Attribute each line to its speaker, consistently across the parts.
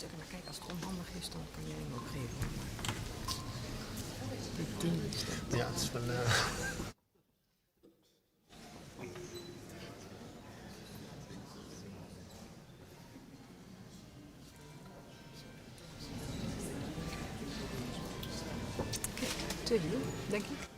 Speaker 1: stukken. Maar kijk, als het onhandig is, dan kan jij hem ook geven. Dit ding is dat.
Speaker 2: Ja, het is van...
Speaker 1: Te heel, denk ik.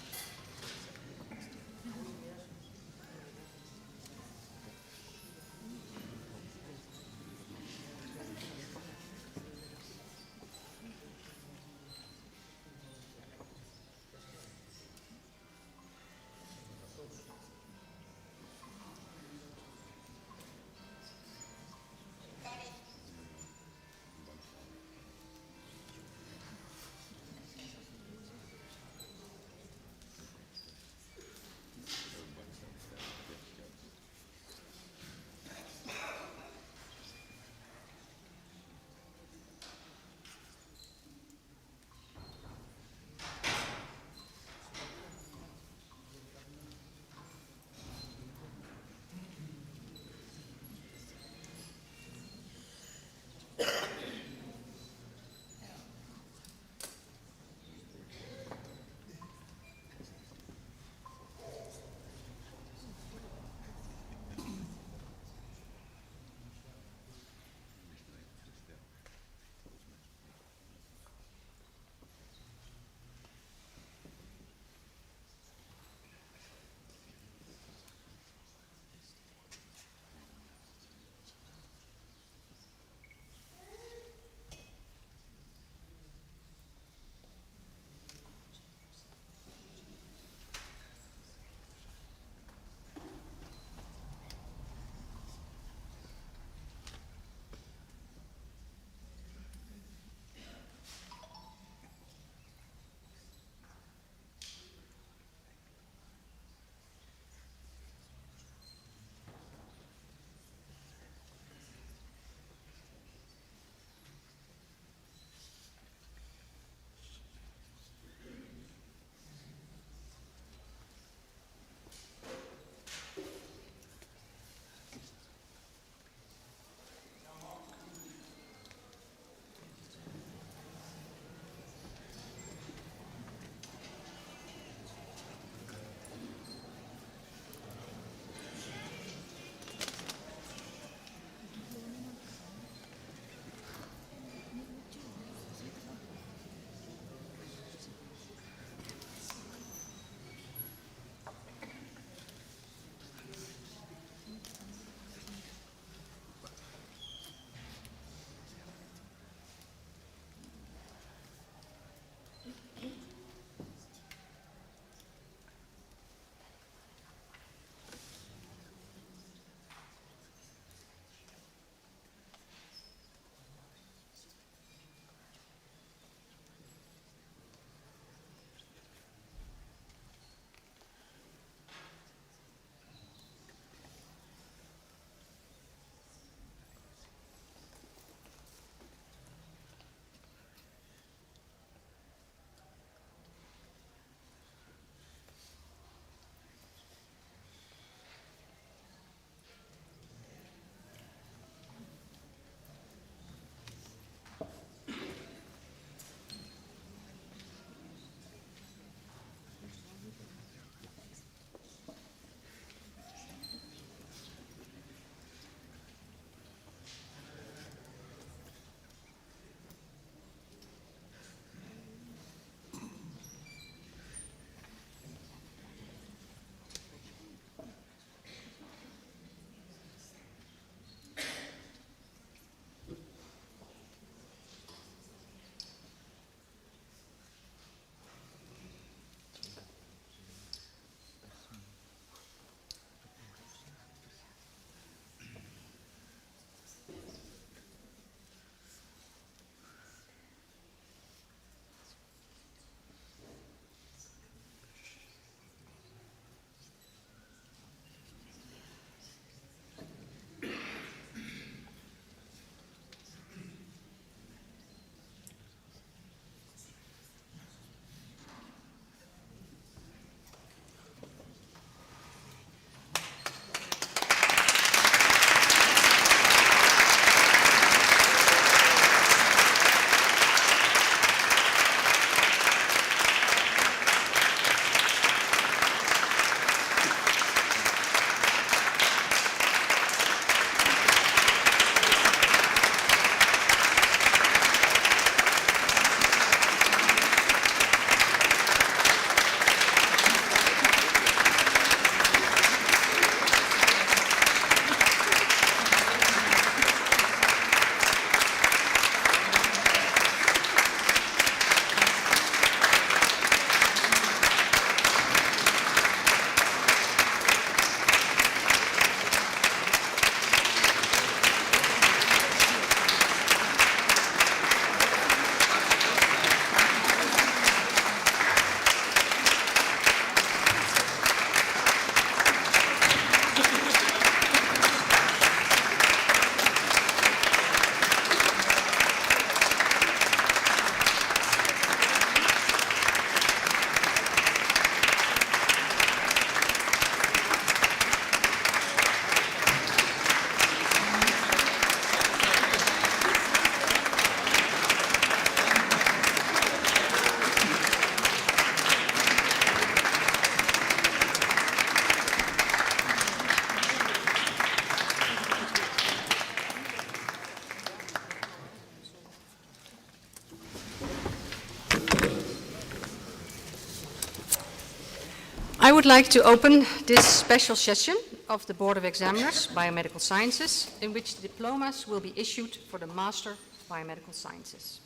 Speaker 1: I would like to open this special session of the Board of Examiners, Biomedical Sciences, in which the diplomas will be issued for the Master of Biomedical Sciences.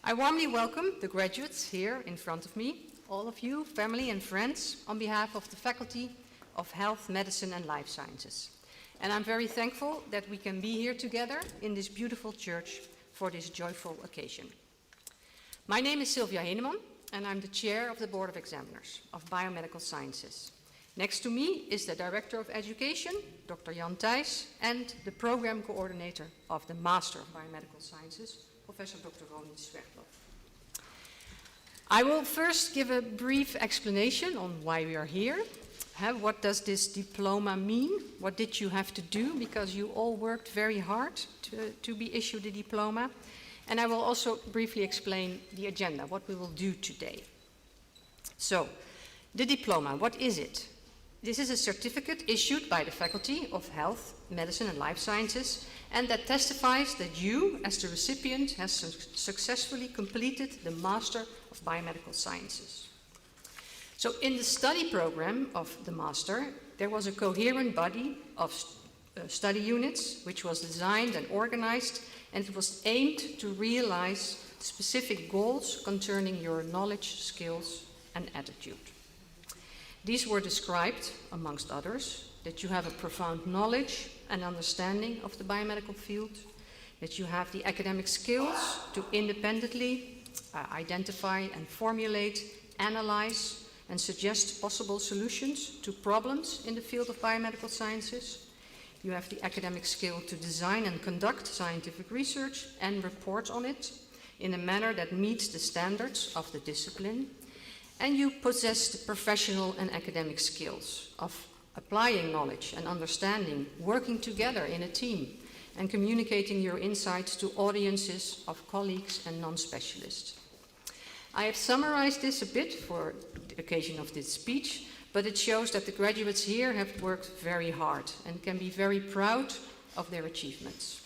Speaker 1: I warmly welcome the graduates here in front of me, all of you, family and friends, on behalf of the Faculty of Health, Medicine and Life Sciences. And I'm very thankful that we can be here together in this beautiful church for this joyful occasion. My name is Sylvia Heneman, and I'm the chair of the Board of Examiners of Biomedical Sciences. Next to me is the Director of Education, Dr. Jan Thijs, and the Program Coordinator of the Master of Biomedical Sciences, Professor Dr. Ronnie Zwertloff. I will first give a brief explanation on why we are here. What does this diploma mean? What did you have to do? Because you all worked very hard to be issued a diploma. And I will also briefly explain the agenda, what we will do today. So, the diploma, what is it? This is a certificate issued by the Faculty of Health, Medicine and Life Sciences, and that testifies that you, as the recipient, has successfully completed the Master of Biomedical Sciences. So, in the study program of the Master, there was a coherent body of study units, which was designed and organized, and it was aimed to realize specific goals concerning your knowledge, skills, and attitude. These were described, amongst others, that you have a profound knowledge and understanding of the biomedical field, that you have the academic skills to independently identify and formulate, analyze, and suggest possible solutions to problems in the field of biomedical sciences. You have the academic skill to design and conduct scientific research and report on it in a manner that meets the standards of the discipline. And you possess the professional and academic skills of applying knowledge and understanding, working together in a team, and communicating your insights to audiences of colleagues and non-specialists. I have summarized this a bit for the occasion of this speech, but it shows that the graduates here have worked very hard and can be very proud of their achievements.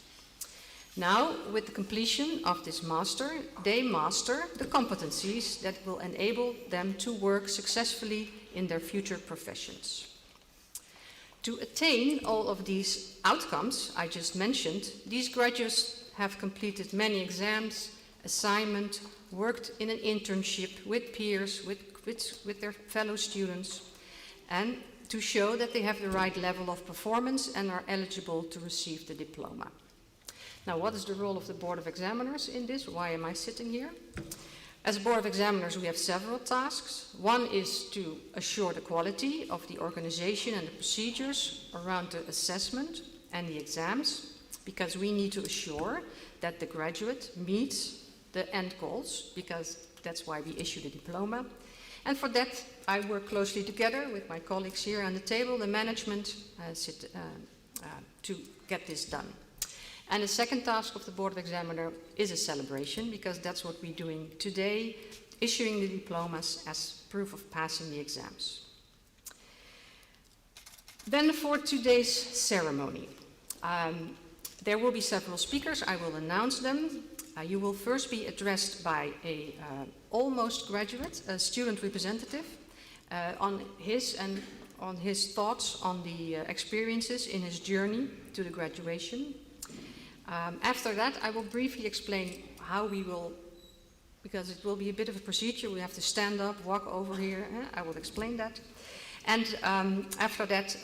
Speaker 1: Now, with the completion of this master, they master the competencies that will enable them to work successfully in their future professions. To attain all of these outcomes I just mentioned, these graduates have completed many exams, assignments, worked in an internship with peers, with their fellow students, and to show that they have the right level of performance and are eligible to receive the diploma. Now, what is the role of the Board of Examiners in this? Why am I sitting here? As a Board of Examiners, we have several tasks. One is to assure the quality of the organization and the procedures around the assessment and the exams, because we need to assure that the graduate meets the end goals, because that's why we issue the diploma. And for that, I work closely together with my colleagues here on the table, the management, to get this done. And the second task of the Board of Examiner is a celebration, because that's what we're doing today, issuing the diplomas as proof of passing the exams. Then for today's ceremony, there will be several speakers. I will announce them. You will first be addressed by a almost graduate, a student representative, on his thoughts on the experiences in his journey to the graduation. After that, I will briefly explain how we will, because it will be a bit of a procedure. We have to stand up, walk over here. I will explain that. And after that,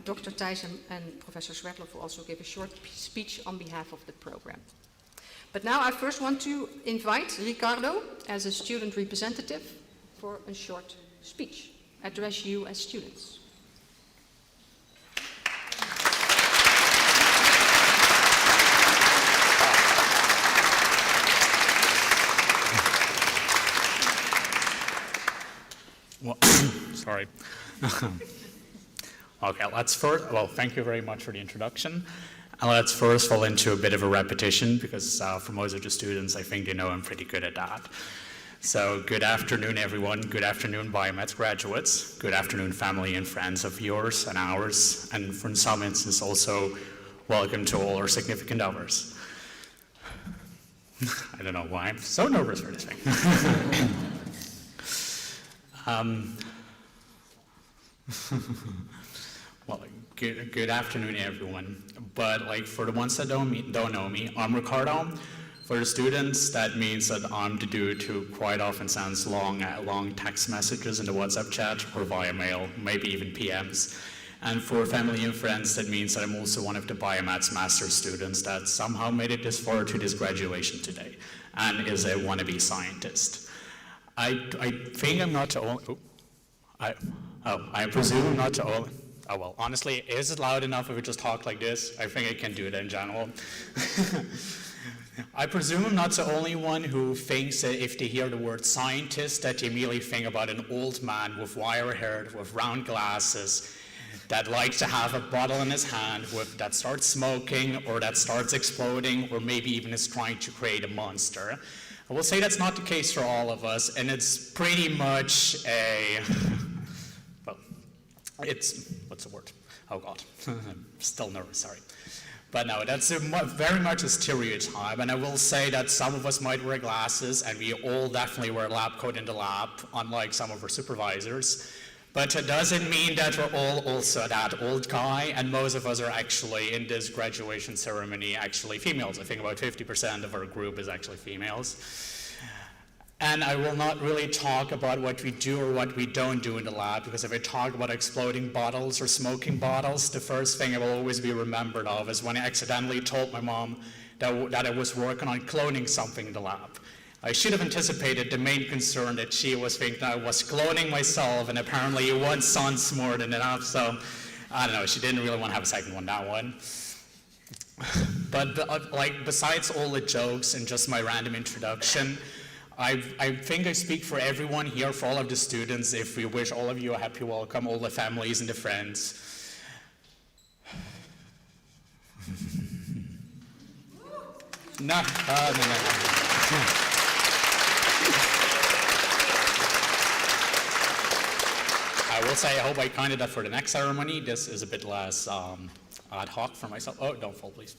Speaker 1: Dr. Thijs and Professor Zwertloff will also give a short speech on behalf of the program. But now I first want to invite Ricardo as a student representative for a short speech, address you as students.
Speaker 2: Well, sorry. Okay, thank you very much for the introduction. And let's first fall into a bit of a repetition, because for most of the students, I think they know I'm pretty good at that. So good afternoon, everyone. Good afternoon, biomed graduates. Good afternoon, family and friends of yours and ours. And for some instances, also welcome to all our significant others. I don't know why I'm so nervous for this thing. Well, good afternoon, everyone. But like for the ones that don't know me, I'm Ricardo. For the students, that means that I'm the dude who quite often sends long text messages in the WhatsApp chat or via mail, maybe even PMs. And for family and friends, that means that I'm also one of the BMS master's students that somehow made it this far to this graduation today and is a wannabe scientist. I think I'm not the only, I presume I'm not the only, oh well, honestly, is it loud enough if we just talk like this? I think I can do it in general. I presume I'm not the only one who thinks that if they hear the word scientist, that they immediately think about an old man with wire hair, with round glasses, that likes to have a bottle in his hand that starts smoking or that starts exploding or maybe even is trying to create a monster. I will say that's not the case for all of us, and it's pretty much a, well, it's, what's the word? Oh God, I'm still nervous, sorry. But no, that's very much a stereotype, and I will say that some of us might wear glasses, and we all definitely wear a lab coat in the lab, unlike some of our supervisors. But it doesn't mean that we're all also that old guy, and most of us are actually, in this graduation ceremony, actually females. I think about 50% of our group is actually females. And I will not really talk about what we do or what we don't do in the lab, because if I talk about exploding bottles or smoking bottles, the first thing I will always be remembered of is when I accidentally told my mom that I was working on cloning something in the lab. I should have anticipated the main concern that she was thinking I was cloning myself, and apparently one son's more than enough, so I don't know, she didn't really want to have a second one, that one. But like, besides all the jokes and just my random introduction, I think I speak for everyone here, for all of the students, if we wish all of you a happy welcome, all the families and the friends. No. I will say I hope I kind of that for the next ceremony. This is a bit less ad hoc for myself. Oh, don't fall, please.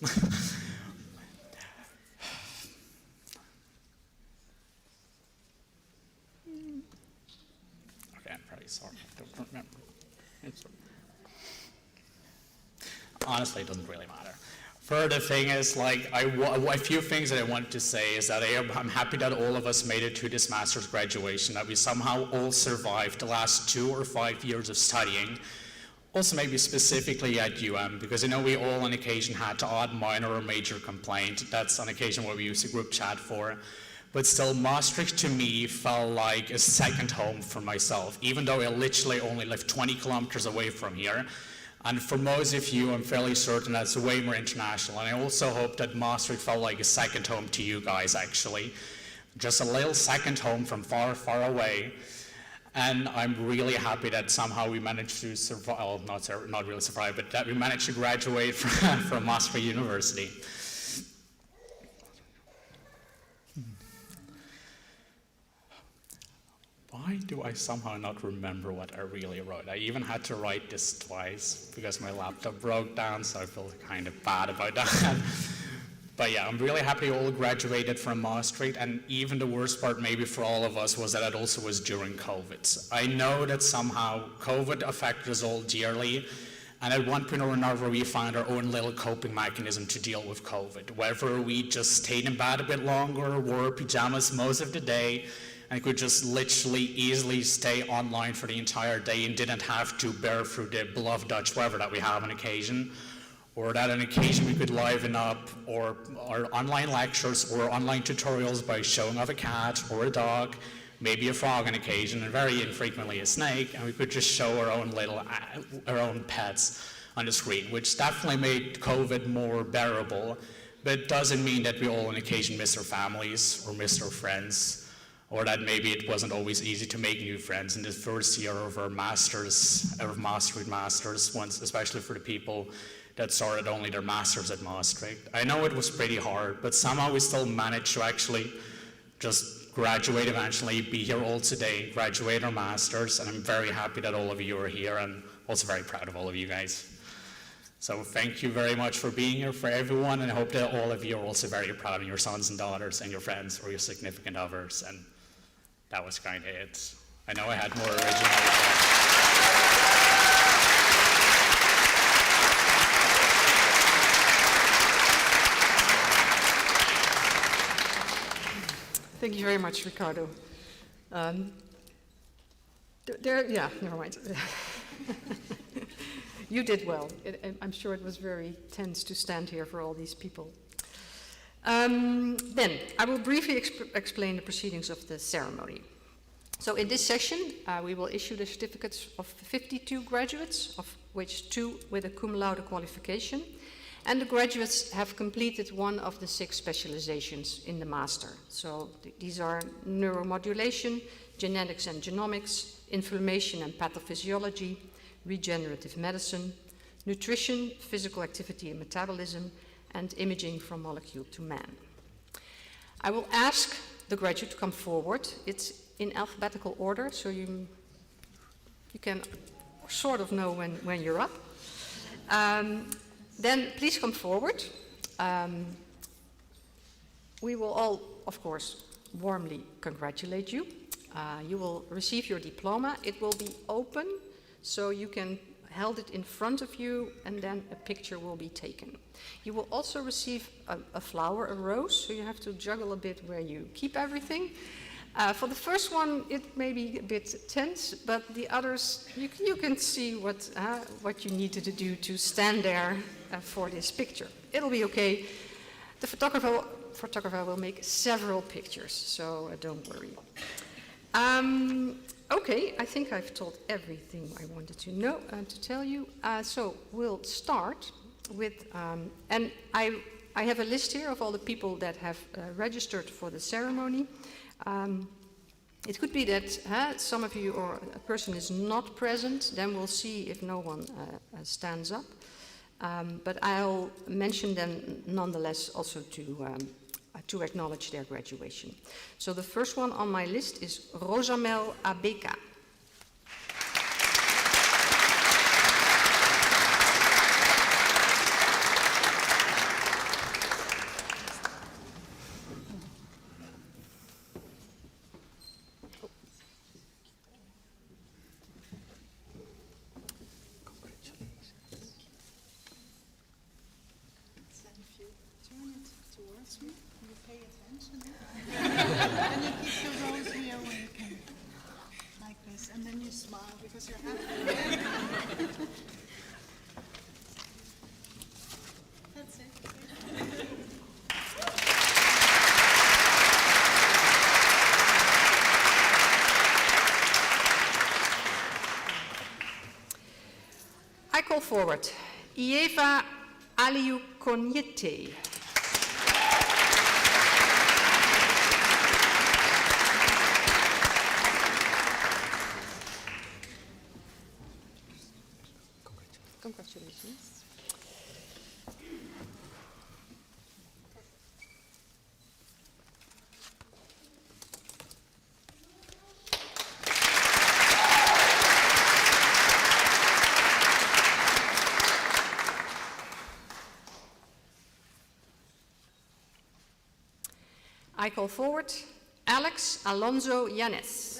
Speaker 2: Sorry, I don't remember. Honestly, it doesn't really matter. Further thing is, like, a few things that I wanted to say is that I'm happy that all of us made it to this master's graduation, that we somehow all survived the last 2 or 5 years of studying. Also maybe specifically at because I know we all on occasion had to add minor or major complaint. That's on occasion what we use a group chat for. But still, Maastricht to me felt like a second home for myself, even though I literally only live 20 kilometers away from here. And for most of you, I'm fairly certain that's way more international. And I also hope that Maastricht felt like a second home to you guys, actually. Just a little second home from far, far away. And I'm really happy that somehow we managed to survive, well, not really survive, but that we managed to graduate from Maastricht University. Why do I somehow not remember what I really wrote? I even had to write this twice because my laptop broke down, so I feel kind of bad about that. But yeah, I'm really happy you all graduated from Maastricht, and even the worst part maybe for all of us was that it also was during COVID. I know that somehow COVID affected us all dearly, and at one point or another we found our own little coping mechanism to deal with COVID. Whether we just stayed in bed a bit longer, wore pajamas most of the day, and could just literally easily stay online for the entire day and didn't have to bear through the beloved Dutch weather that we have on occasion, or that on occasion we could liven up or online lectures or online tutorials by showing off a cat or a dog, maybe a frog on occasion, and very infrequently a snake, and we could just show our own pets on the screen, which definitely made COVID more bearable, but it doesn't mean that we all on occasion miss our families or miss our friends, or that maybe it wasn't always easy to make new friends in the first year of our Maastricht masters, once, especially for the people that started only their masters at Maastricht. I know it was pretty hard, but somehow we still managed to actually just graduate eventually, be here all today, graduate our masters, and I'm very happy that all of you are here, and also very proud of all of you guys. So thank you very much for being here, for everyone, and I hope that all of you are also very proud of your sons and daughters and your friends or your significant others, and that was kind of it. I know I had more original.
Speaker 1: Thank you very much, Ricardo. Yeah, never mind. You did well. I'm sure it was very tense to stand here for all these people. Then, I will briefly explain the proceedings of the ceremony. So in this session, we will issue the certificates of 52 graduates, of which 2 with a cum laude qualification. And the graduates have completed one of the 6 specializations in the master. So these are neuromodulation, genetics and genomics, inflammation and pathophysiology, regenerative medicine, nutrition, physical activity and metabolism, and imaging from molecule to man. I will ask the graduate to come forward. It's in alphabetical order, so you can sort of know when you're up. Then please come forward. We will all, of course, warmly congratulate you. You will receive your diploma. It will be open, so you can hold it in front of you, and then a picture will be taken. You will also receive a flower, a rose, so you have to juggle a bit where you keep everything. For the first one, it may be a bit tense, but the others, you can see what you needed to do to stand there for this picture. It'll be okay. The photographer will make several pictures, so don't worry. Okay, I think I've told everything I wanted to know to tell you. So we'll start with, and I have a list here of all the people that have registered for the ceremony. It could be that some of you or a person is not present, then we'll see if no one stands up. But I'll mention them nonetheless also to acknowledge their graduation. So the first one on my list is Rosamel Abeka. I call forward Ieva Aliou Konyete. Congratulations. I call forward Alex Alonso Yanes.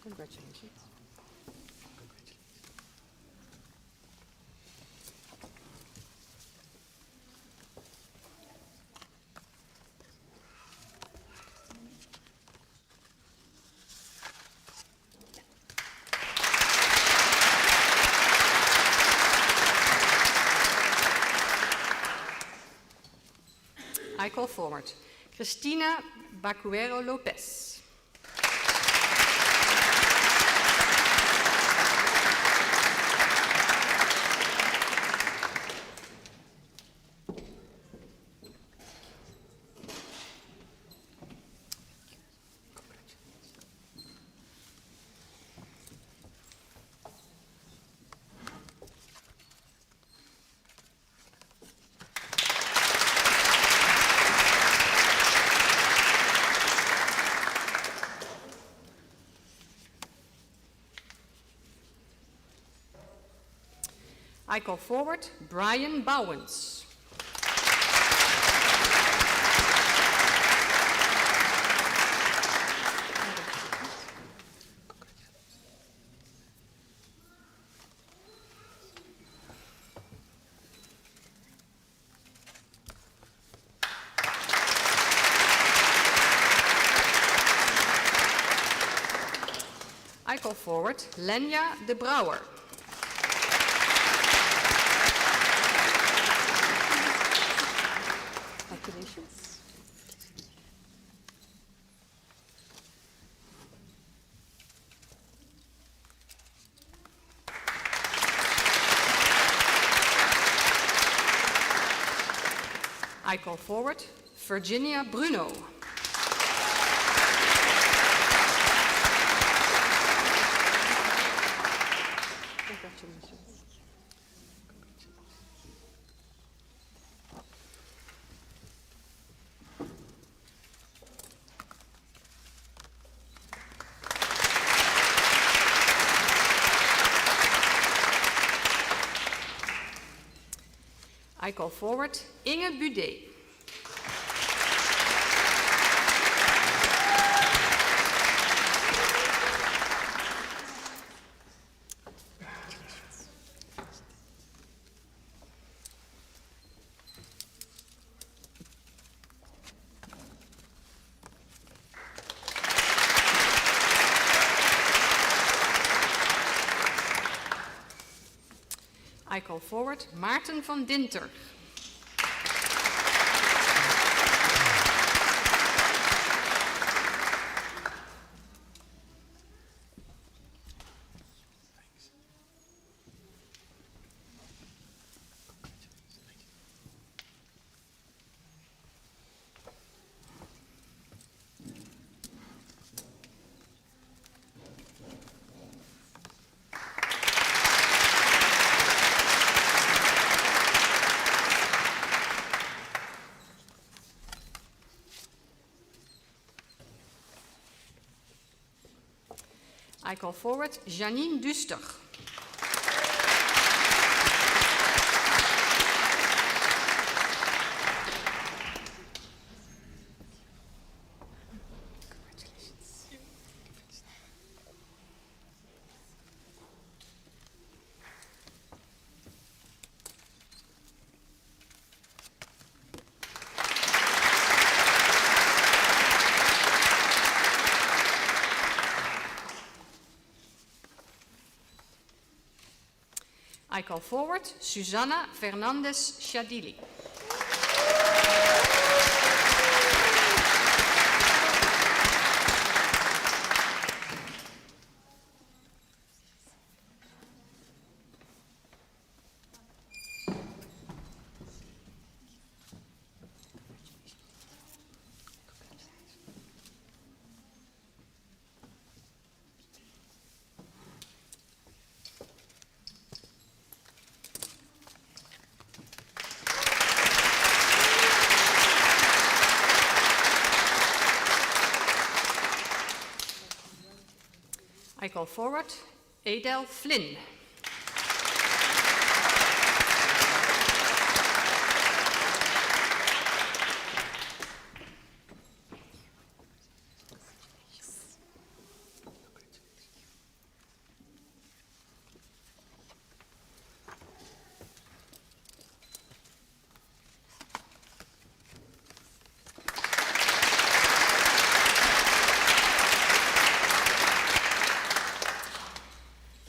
Speaker 1: Congratulations. I call forward Cristina Bacuero Lopez. I call forward Brian Bowens. I call forward Lenya de Brouwer. Congratulations. I call forward Virginia Bruno. Congratulations. I call forward Inge Budet. I call forward Maarten van Dinter. I call forward Janine Duster. I call forward Susanna Fernandez Shadili. I call forward Adele Flynn.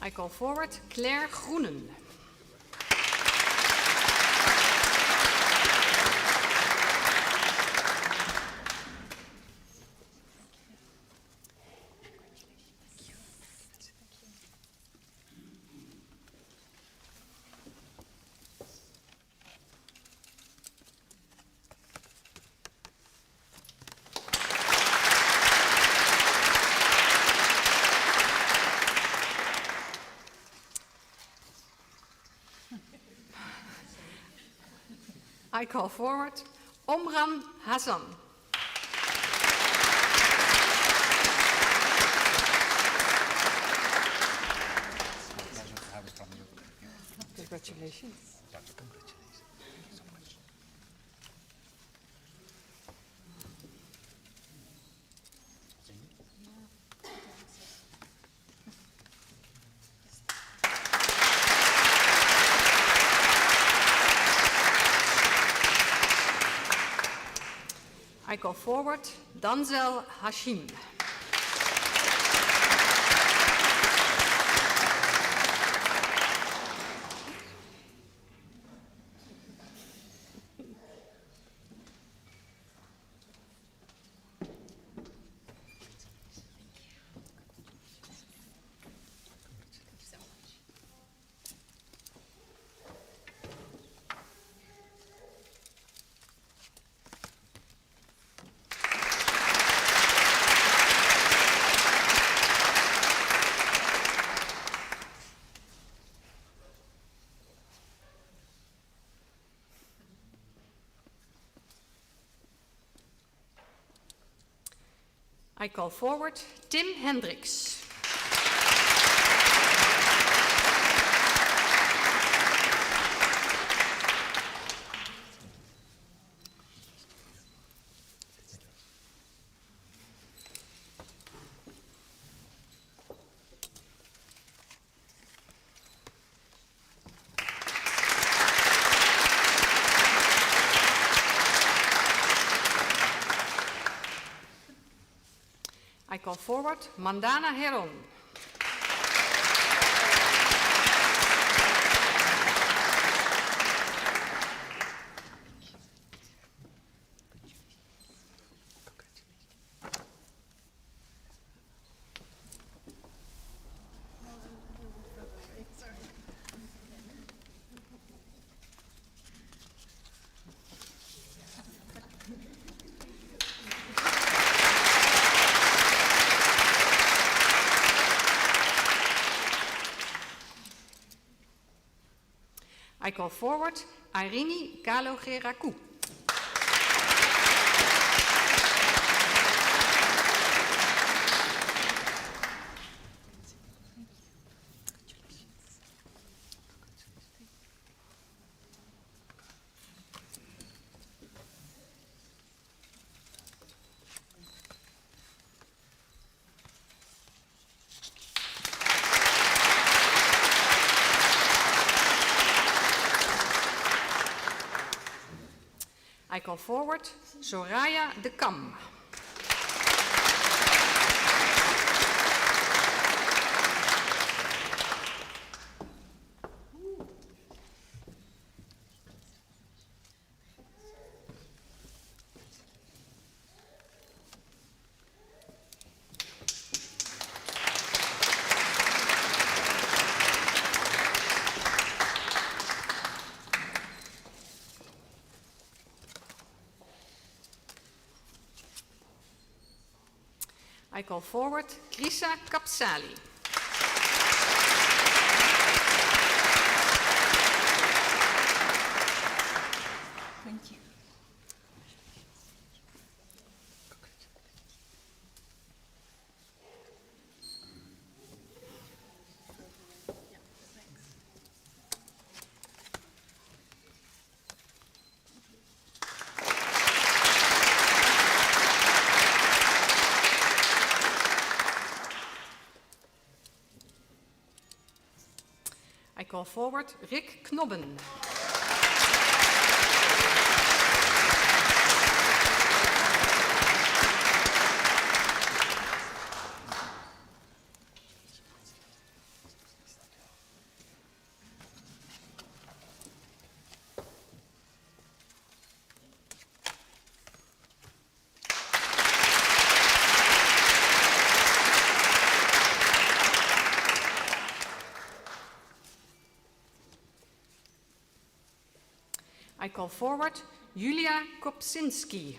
Speaker 1: I call forward Claire Groenen. I call forward Omran Hassan.
Speaker 3: Pleasure to have it from you.
Speaker 1: Congratulations. I call forward Danzel Hashim. I call forward Tim Hendricks. I call forward Mandana Heron. I call forward Irini Kalogerakou. I call forward Soraya de Kam. I call forward Krisa Kapsali.
Speaker 3: Thank you.
Speaker 1: I call forward Rick Knobben. I call forward Julia Kopczynski.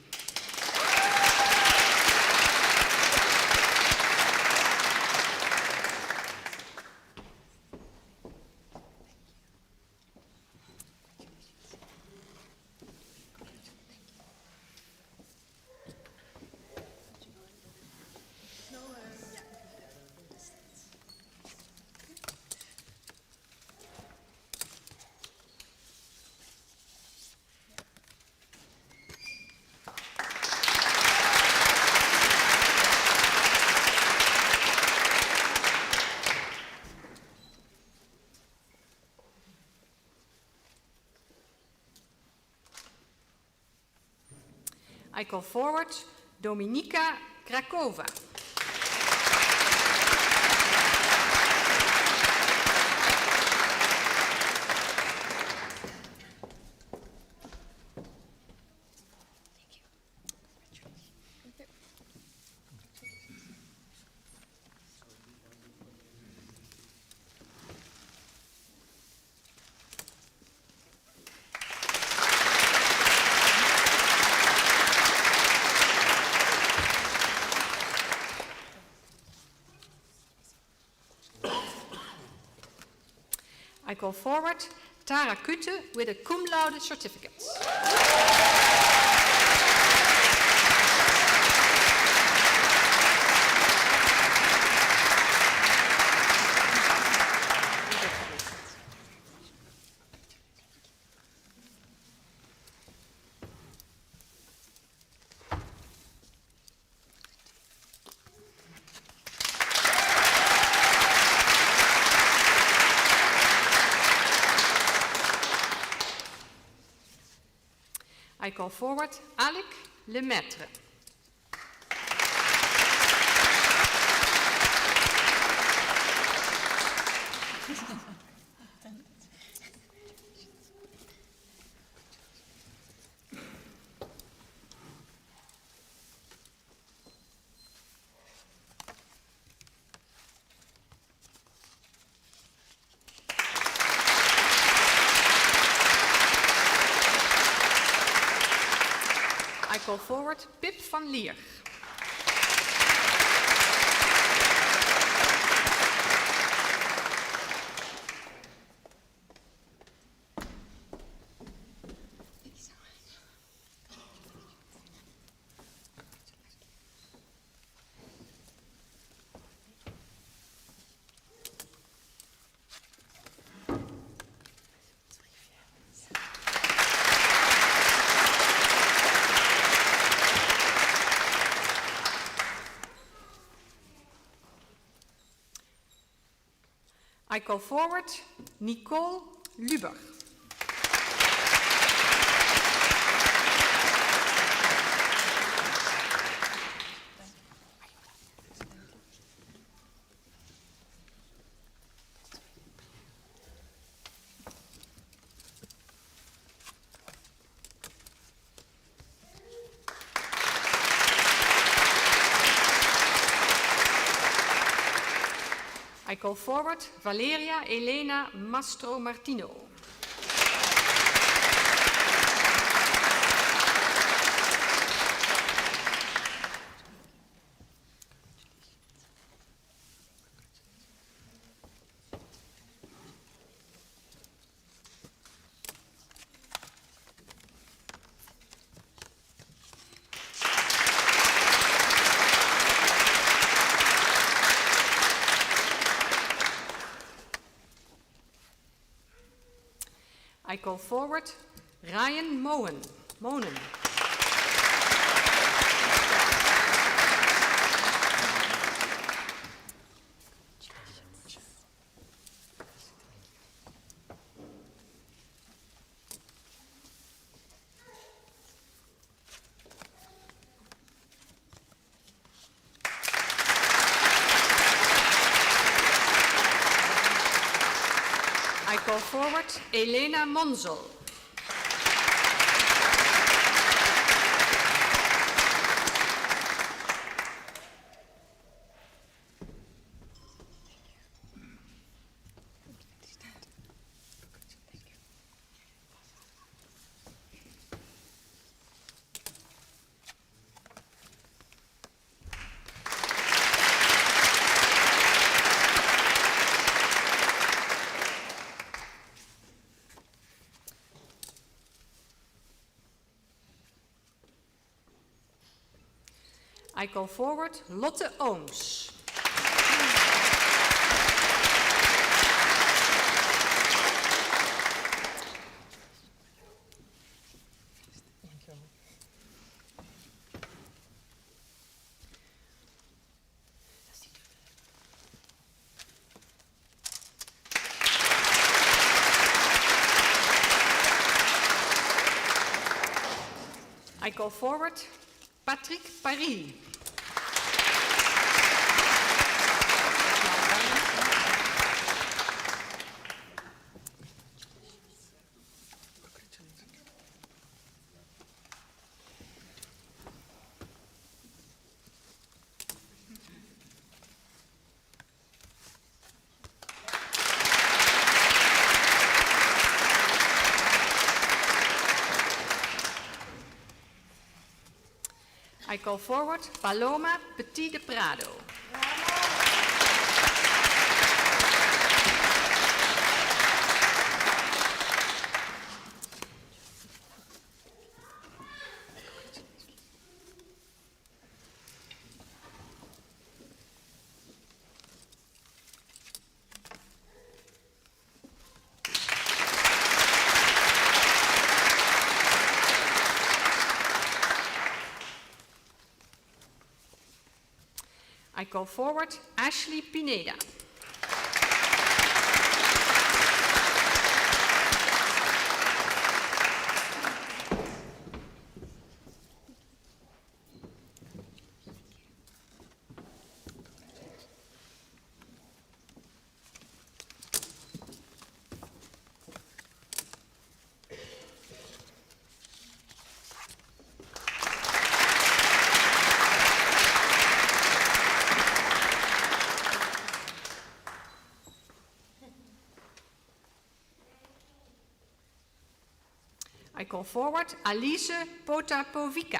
Speaker 1: I call forward Dominika Krakova. I call forward Tara Kutte with a cum laude certificate. I call forward Alec Lemaitre. I call forward Pip van Lier. I call forward Nicole Luber. I call forward Valeria Elena Mastro Martino. I call forward Ryan Monen. I call forward Elena Monzel. I call forward Lotte Ooms. I call forward Patrick Paris. I call forward Paloma Petit de Prado. I call forward Ashley Pineda. I call forward Alice Potapovica.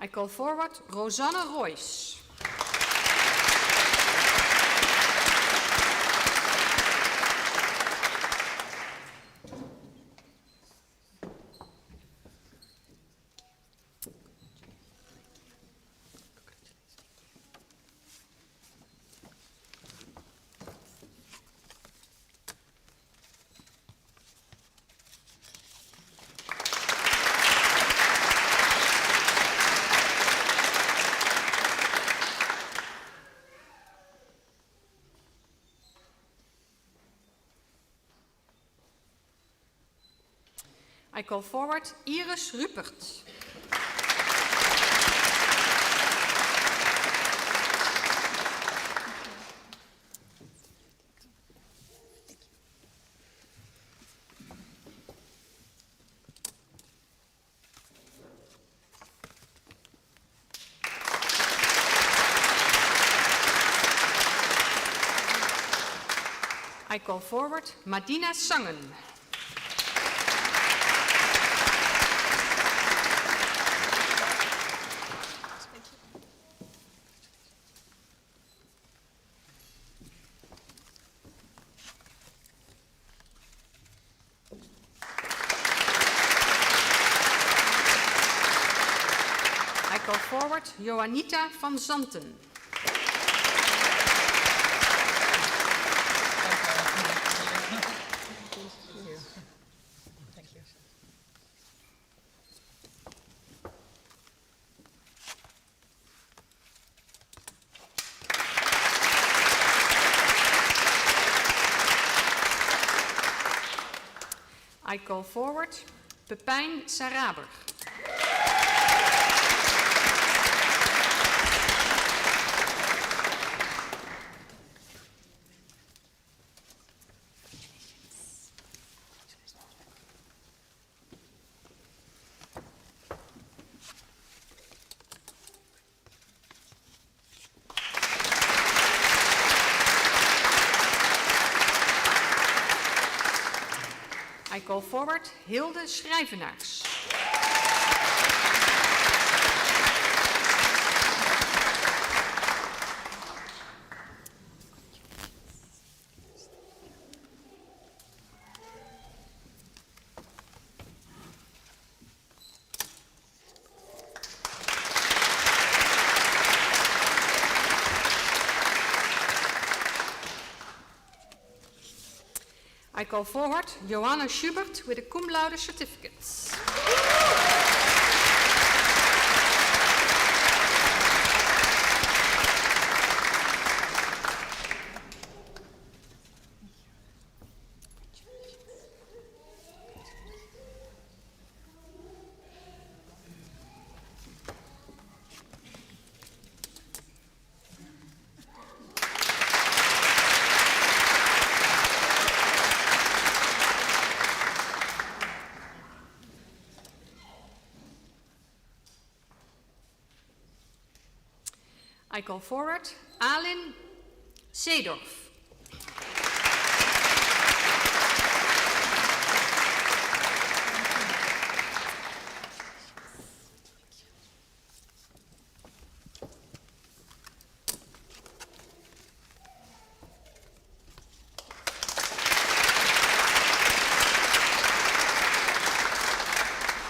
Speaker 1: I call forward Rosanne Royce. I call forward Iris Rupert. I call forward Madina Sangen. I call forward Joanita van Zanten. I call forward Pepijn Saraber. I call forward Hilde Schrijvenaars. I call forward Johanna Schubert with a cum laude certificate. I call forward Alin Seedorf.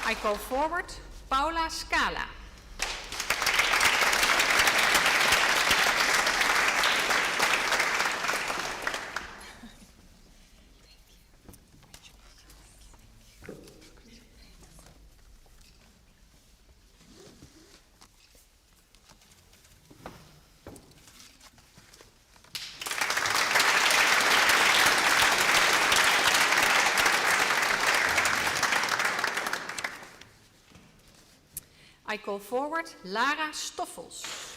Speaker 1: I call forward Paula Scala. I call forward Lara Stoffels.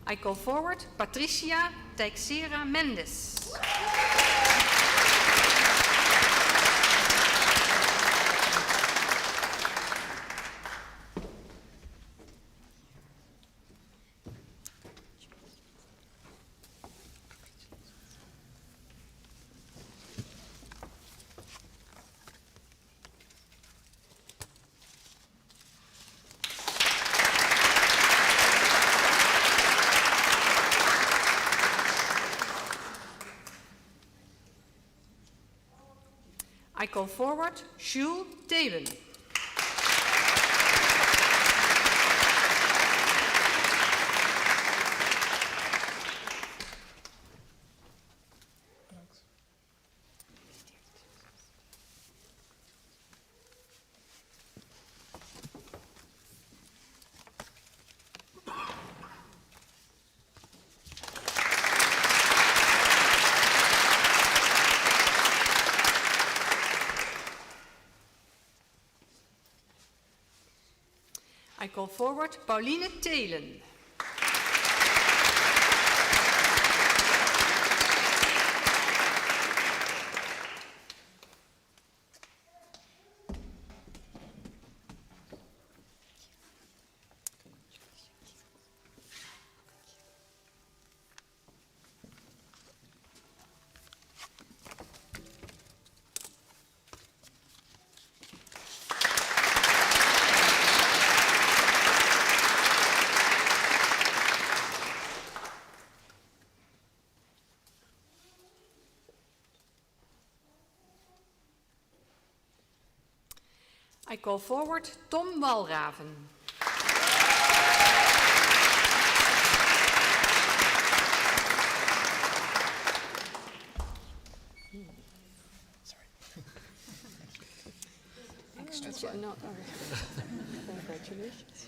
Speaker 1: I call forward Patricia Teixeira Mendes. I call forward Jules Thelen. I call forward Pauline Thelen. I call forward Tom Walraven. Congratulations.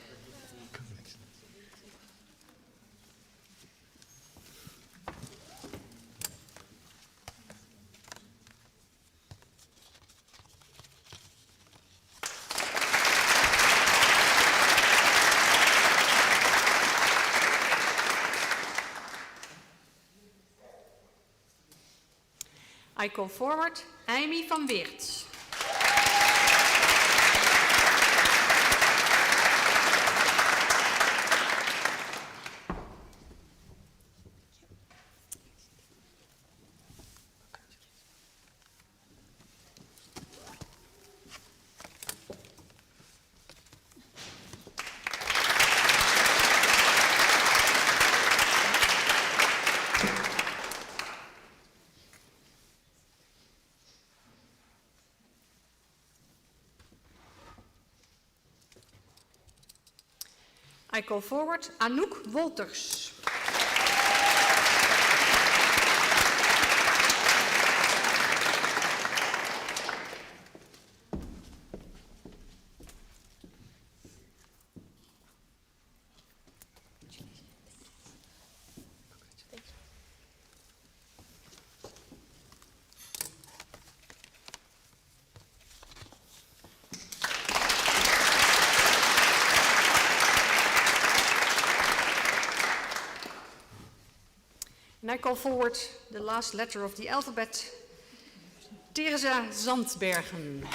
Speaker 1: I call forward Amy van Weert. I call forward Anouk Wolters. And I call forward the last letter of the alphabet, Teresa Zandbergen.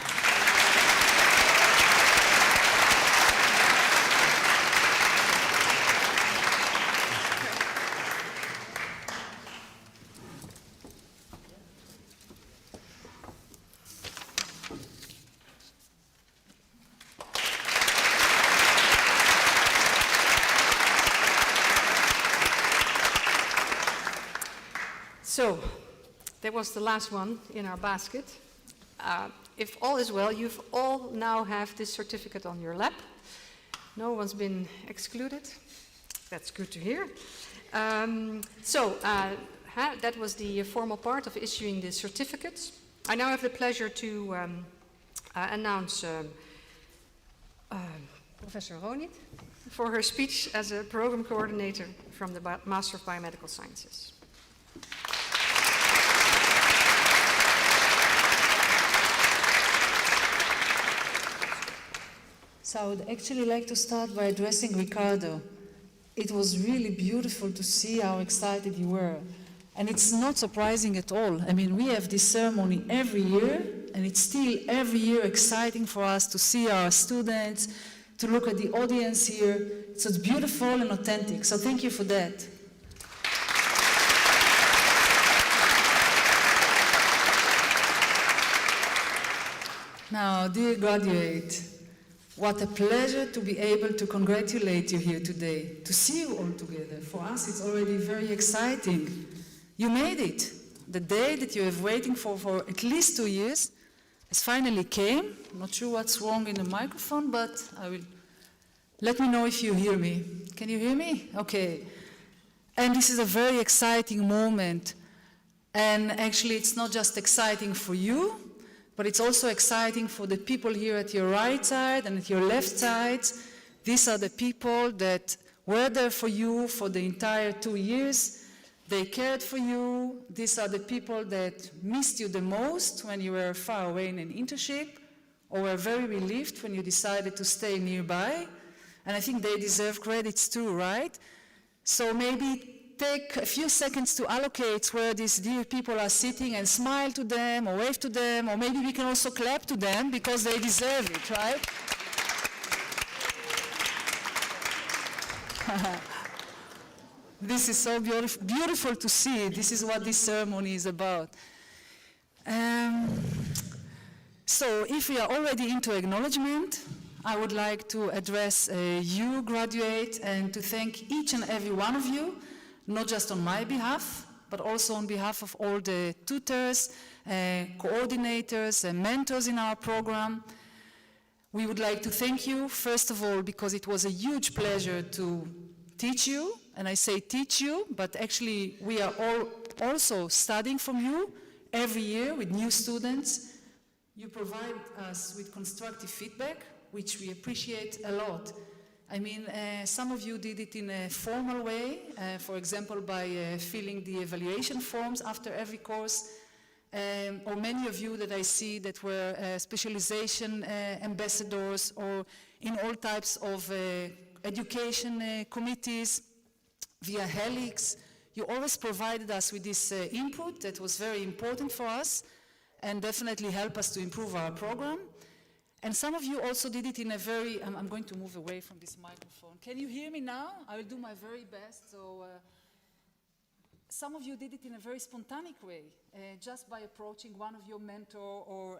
Speaker 1: So, that was the last one in our basket. If all is well, you've all now have this certificate on your lap. No one's been excluded. That's good to hear. That was the formal part of issuing the certificates. I now have the pleasure to announce Professor Ronit for her speech as a program coordinator from the Master of Biomedical Sciences.
Speaker 4: So I would actually like to start by addressing Ricardo. It was really beautiful to see how excited you were. And it's not surprising at all. I mean, we have this ceremony every year, and it's still every year exciting for us to see our students, to look at the audience here. So it's beautiful and authentic. So thank you for that. Now, dear graduate, what a pleasure to be able to congratulate you here today, to see you all together. For us, it's already very exciting. You made it. The day that you have waiting for at least 2 years has finally came. I'm not sure what's wrong in the microphone, but I will. Let me know if you hear me. Can you hear me? Okay. And this is a very exciting moment. And actually, it's not just exciting for you, but it's also exciting for the people here at your right side and at your left side. These are the people that were there for you for the entire 2 years. They cared for you. These are the people that missed you the most when you were far away in an internship, or were very relieved when you decided to stay nearby. And I think they deserve credits too, right? So maybe take a few seconds to allocate where these dear people are sitting and smile to them or wave to them, or maybe we can also clap to them because they deserve it, right? This is so beautiful to see. This is what this ceremony is about. So if we are already into acknowledgement, I would like to address you, graduate, and to thank each and every one of you, not just on my behalf, but also on behalf of all the tutors, coordinators, and mentors in our program. We would like to thank you, first of all, because it was a huge pleasure to teach you, and I say teach you, but actually we are all also studying from you every year with new students. You provide us with constructive feedback, which we appreciate a lot. I mean, some of you did it in a formal way, for example, by filling the evaluation forms after every course, or many of you that I see that were specialization ambassadors, or in all types of education committees via Helix. You always provided us with this input that was very important for us and definitely helped us to improve our program. And some of you also did it in a very, I'm going to move away from this microphone. Can you hear me now? I will do my very best. So some of you did it in a very spontaneous way, just by approaching one of your mentor or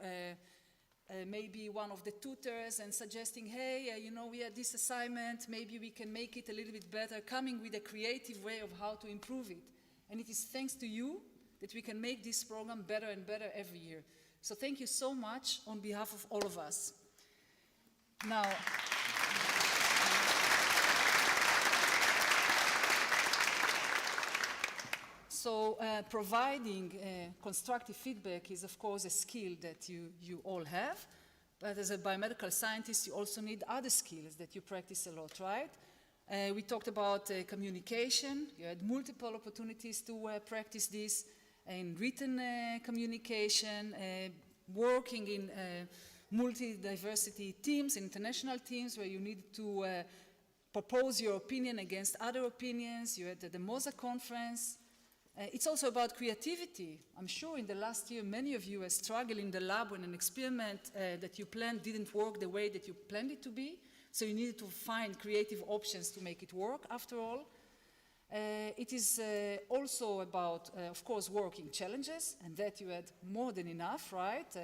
Speaker 4: maybe one of the tutors and suggesting, hey, you know, we had this assignment, maybe we can make it a little bit better, coming with a creative way of how to improve it. And it is thanks to you that we can make this program better and better every year. So thank you so much on behalf of all of us. Now, So providing constructive feedback is, of course, a skill that you all have. But as a biomedical scientist, you also need other skills that you practice a lot, right? We talked about communication. You had multiple opportunities to practice this in written communication, working in multi-diversity teams, international teams, where you need to propose your opinion against other opinions. You had the MOSA conference. It's also about creativity. I'm sure in the last year, many of you have struggled in the lab when an experiment that you planned didn't work the way that you planned it to be. So you needed to find creative options to make it work, after all. It is also about, of course, working challenges, and that you had more than enough, right?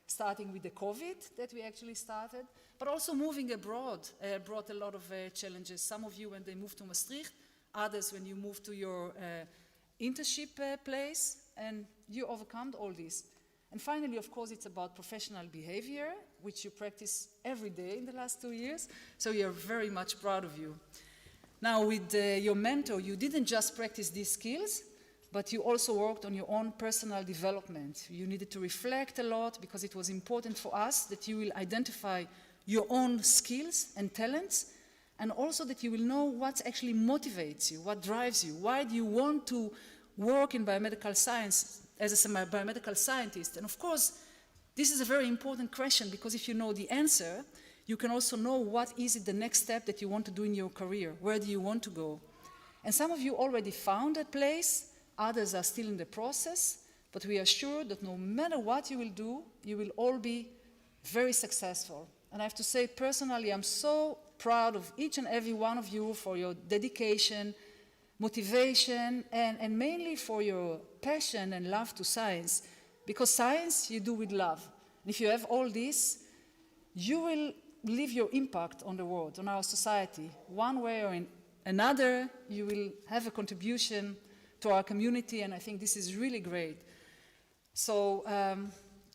Speaker 4: Starting with the COVID that we actually started, but also moving abroad brought a lot of challenges. Some of you when they moved to Maastricht, others when you moved to your internship place, and you overcome all this. And finally, of course, it's about professional behavior, which you practice every day in the last 2 years, so we are very much proud of you. Now, with your mentor, you didn't just practice these skills, but you also worked on your own personal development. You needed to reflect a lot because it was important for us that you will identify your own skills and talents, and also that you will know what actually motivates you, what drives you. Why do you want to work in biomedical science as a biomedical scientist? And of course, this is a very important question, because if you know the answer, you can also know what is it the next step that you want to do in your career. Where do you want to go? And some of you already found a place, others are still in the process, but we are sure that no matter what you will do, you will all be very successful. And I have to say, personally, I'm so proud of each and every one of you for your dedication, motivation, and mainly for your passion and love to science. Because science you do with love. And if you have all this, you will leave your impact on the world, on our society. One way or another, you will have a contribution to our community, and I think this is really great. So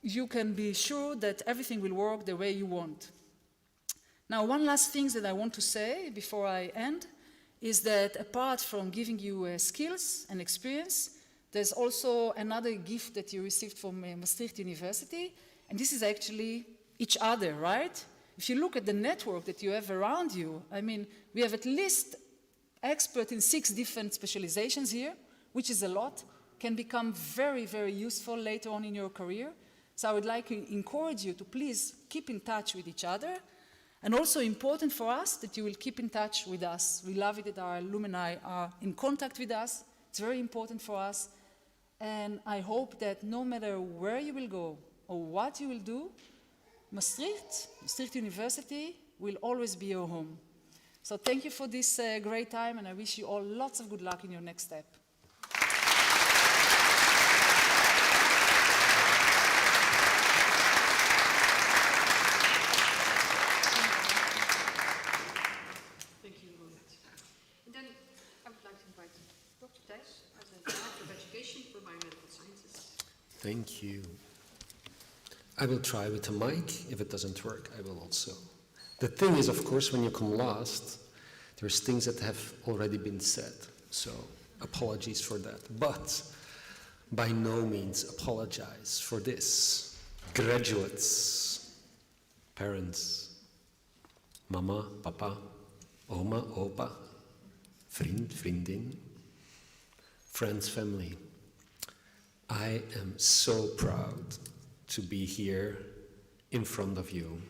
Speaker 4: you can be sure that everything will work the way you want. Now, one last thing that I want to say before I end is that apart from giving you skills and experience, there's also another gift that you received from Maastricht University, and this is actually each other, right? If you look at the network that you have around you, I mean, we have at least experts in 6 different specializations here, which is a lot, can become very, very useful later on in your career. So I would like to encourage you to please keep in touch with each other. And also important for us that you will keep in touch with us. We love it that our alumni are in contact with us. It's very important for us. And I hope that no matter where you will go or what you will do, Maastricht University will always be your home. So thank you for this great time, and I wish you all lots of good luck in your next step.
Speaker 5: Thank you. I will try with the mic. If it doesn't work, I will also. The thing is, of course, when you come last, there's things that have already been said. So apologies for that. But by no means apologize for this. Graduates, parents, mama, papa, oma, opa, vriend, vriendin, friends, family. I am so proud to be here in front of you.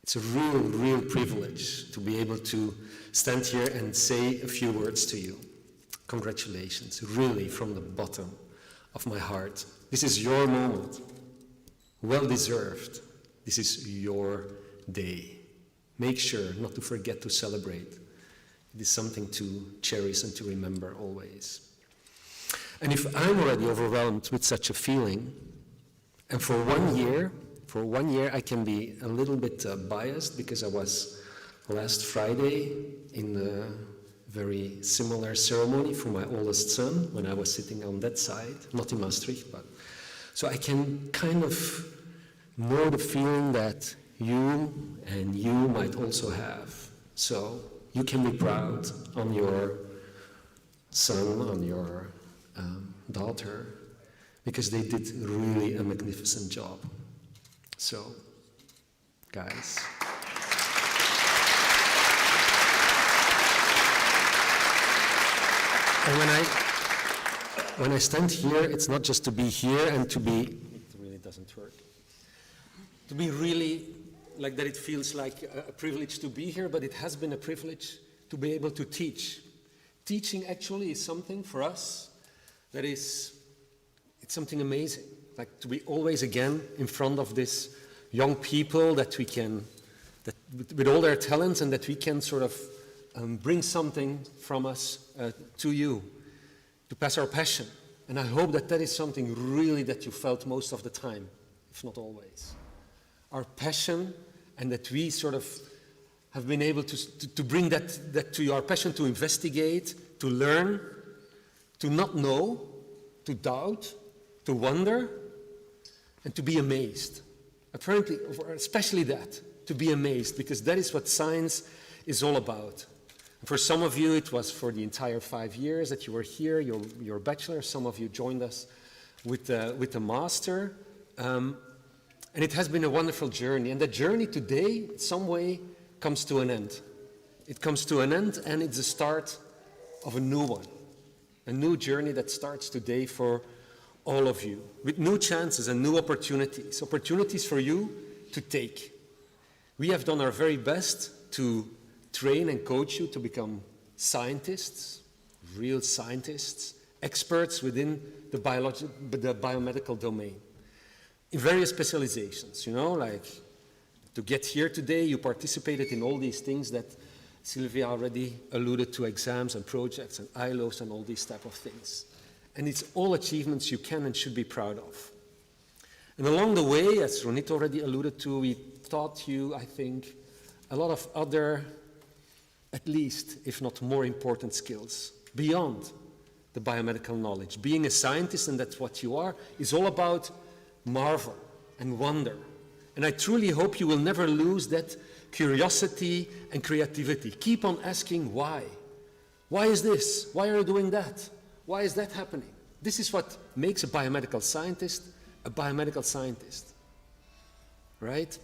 Speaker 5: It's a real privilege to be able to stand here and say a few words to you. Congratulations, really from the bottom of my heart. This is your moment, well deserved. This is your day. Make sure not to forget to celebrate. It is something to cherish and to remember always. And if I'm already overwhelmed with such a feeling, and for 1 year I can be a little bit biased because I was last Friday in a very similar ceremony for my oldest son when I was sitting on that side, not in Maastricht, but so I can kind of know the feeling that you and you might also have. So you can be proud on your son, on your daughter, because they did really a magnificent job. So, guys. And when I stand here, it's not just to be here and to be, it really doesn't work, to be really like that it feels like a privilege to be here, but it has been a privilege to be able to teach. Teaching actually is something for us that is, it's something amazing, like to be always again in front of this young people that we can, that with all their talents, and that we can sort of bring something from us to you, to pass our passion. And I hope that that is something really that you felt most of the time, if not always. Our passion, and that we sort of have been able to bring that to you, our passion to investigate, to learn, to not know, to doubt, to wonder, and to be amazed. Apparently, especially that, to be amazed, because that is what science is all about. For some of you, it was for the entire 5 years that you were here, your bachelor. Some of you joined us with the master. And it has been a wonderful journey. And the journey today, in some way, comes to an end. It comes to an end, and it's the start of a new one. A new journey that starts today for all of you, with new chances and new opportunities. Opportunities for you to take. We have done our very best to train and coach you to become scientists, real scientists, experts within the biomedical domain. In various specializations, you know, like to get here today, you participated in all these things that Sylvia already alluded to, exams and projects and ILOs and all these type of things. And it's all achievements you can and should be proud of. And along the way, as Ronit already alluded to, we taught you, I think, a lot of other, at least, if not more important skills, beyond the biomedical knowledge. Being a scientist, and that's what you are, is all about marvel and wonder. And I truly hope you will never lose that curiosity and creativity. Keep on asking why. Why is this? Why are you doing that? Why is that happening? This is what makes a biomedical scientist, right?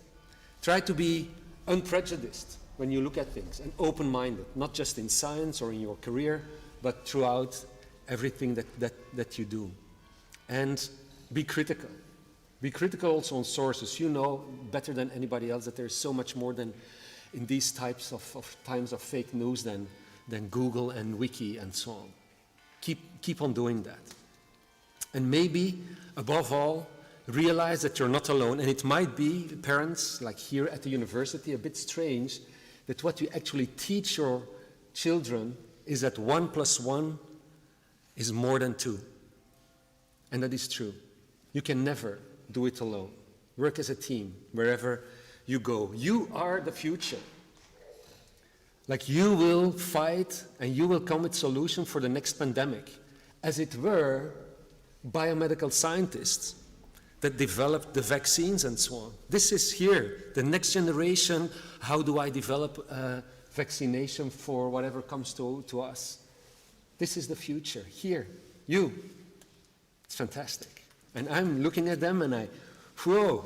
Speaker 5: Try to be unprejudiced when you look at things, and open-minded, not just in science or in your career, but throughout everything that you do. And be critical. Be critical also on sources. You know better than anybody else that there's so much more than in these types of times of fake news than Google and Wiki and so on. Keep on doing that. And maybe, above all, realize that you're not alone. And it might be, parents, like here at the university, a bit strange that what you actually teach your children is that 1 + 1 is more than 2. And that is true. You can never do it alone. Work as a team wherever you go. You are the future. Like, you will fight and you will come with solutions for the next pandemic. As it were, biomedical scientists that developed the vaccines and so on. This is here, the next generation. How do I develop a vaccination for whatever comes to us? This is the future, here, you. It's fantastic. And I'm looking at them and whoa.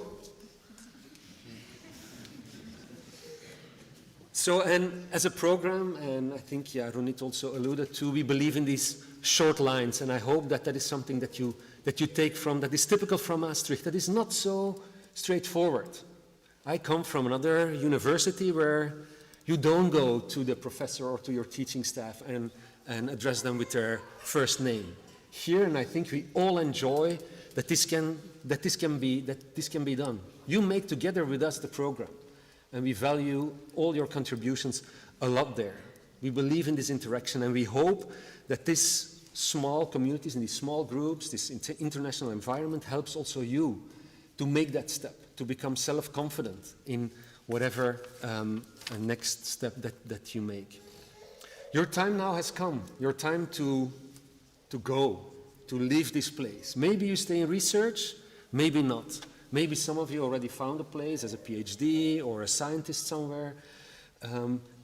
Speaker 5: So, and as a program, and I think, yeah, Ronit also alluded to, we believe in these short lines, and I hope that that is something that you take from, that is typical from Maastricht, that is not so straightforward. I come from another university where you don't go to the professor or to your teaching staff and address them with their first name. Here, and I think we all enjoy that this can be done. You make together with us the program, and we value all your contributions a lot there. We believe in this interaction, and we hope that this small communities and these small groups, this international environment helps also you to make that step, to become self-confident in whatever next step that you make. Your time now has come. Your time to go, to leave this place. Maybe you stay in research, maybe not. Maybe some of you already found a place as a PhD or a scientist somewhere.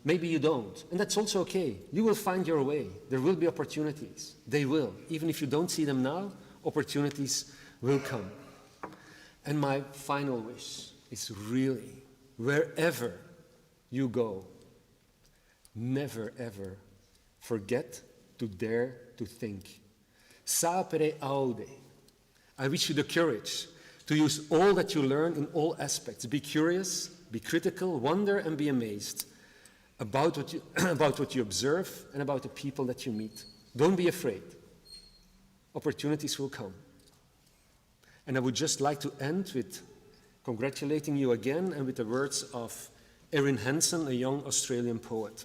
Speaker 5: Maybe you don't, and that's also okay. You will find your way. There will be opportunities. They will. Even if you don't see them now, opportunities will come. And my final wish is really, wherever you go, never ever forget to dare to think. Sapere aude. I wish you the courage to use all that you learn in all aspects. Be curious, be critical, wonder and be amazed about what you observe and about the people that you meet. Don't be afraid. Opportunities will come. And I would just like to end with congratulating you again and with the words of Erin Hansen, a young Australian poet.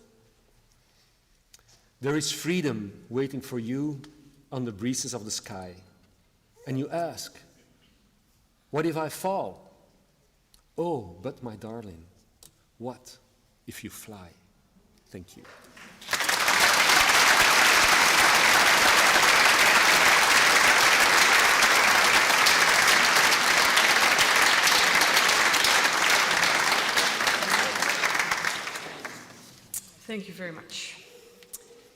Speaker 5: There is freedom waiting for you on the breezes of the sky. And you ask, what if I fall? Oh, but my darling, what if you fly? Thank you.
Speaker 1: Thank you very much.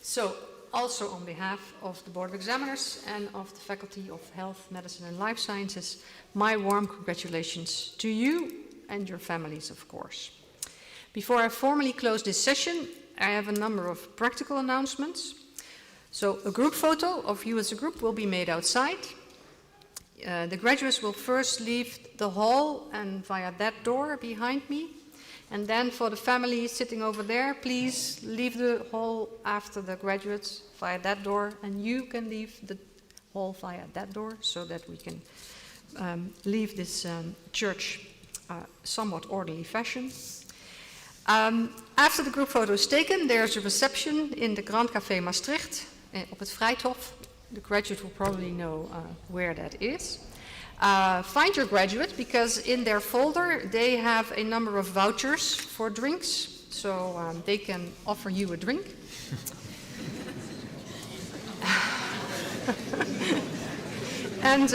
Speaker 1: So, also on behalf of the Board of Examiners and of the Faculty of Health, Medicine and Life Sciences, my warm congratulations to you and your families, of course. Before I formally close this session, I have a number of practical announcements. So, a group photo of you as a group will be made outside. The graduates will first leave the hall and via that door behind me. And then for the family sitting over there, please leave the hall after the graduates via that door, and you can leave the hall via that door so that we can leave this church somewhat orderly fashion. After the group photo is taken, there's a reception in the Grand Café Maastricht op het Vrijthof. The graduate will probably know where that is. Find your graduate, because in their folder they have a number of vouchers for drinks, so they can offer you a drink. And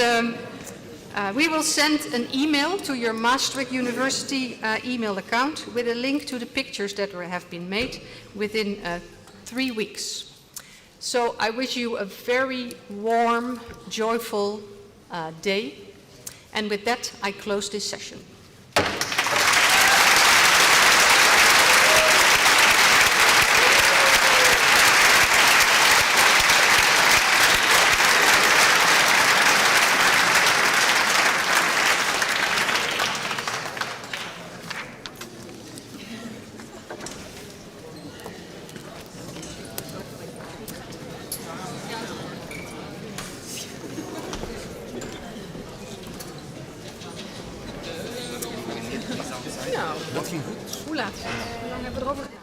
Speaker 1: we will send an email to your Maastricht University email account with a link to the pictures that have been made within 3 weeks. So I wish you a very warm, joyful day. And with that, I close this session. Nou, dat ging goed. Hoe laat? Hoe lang hebben we erover?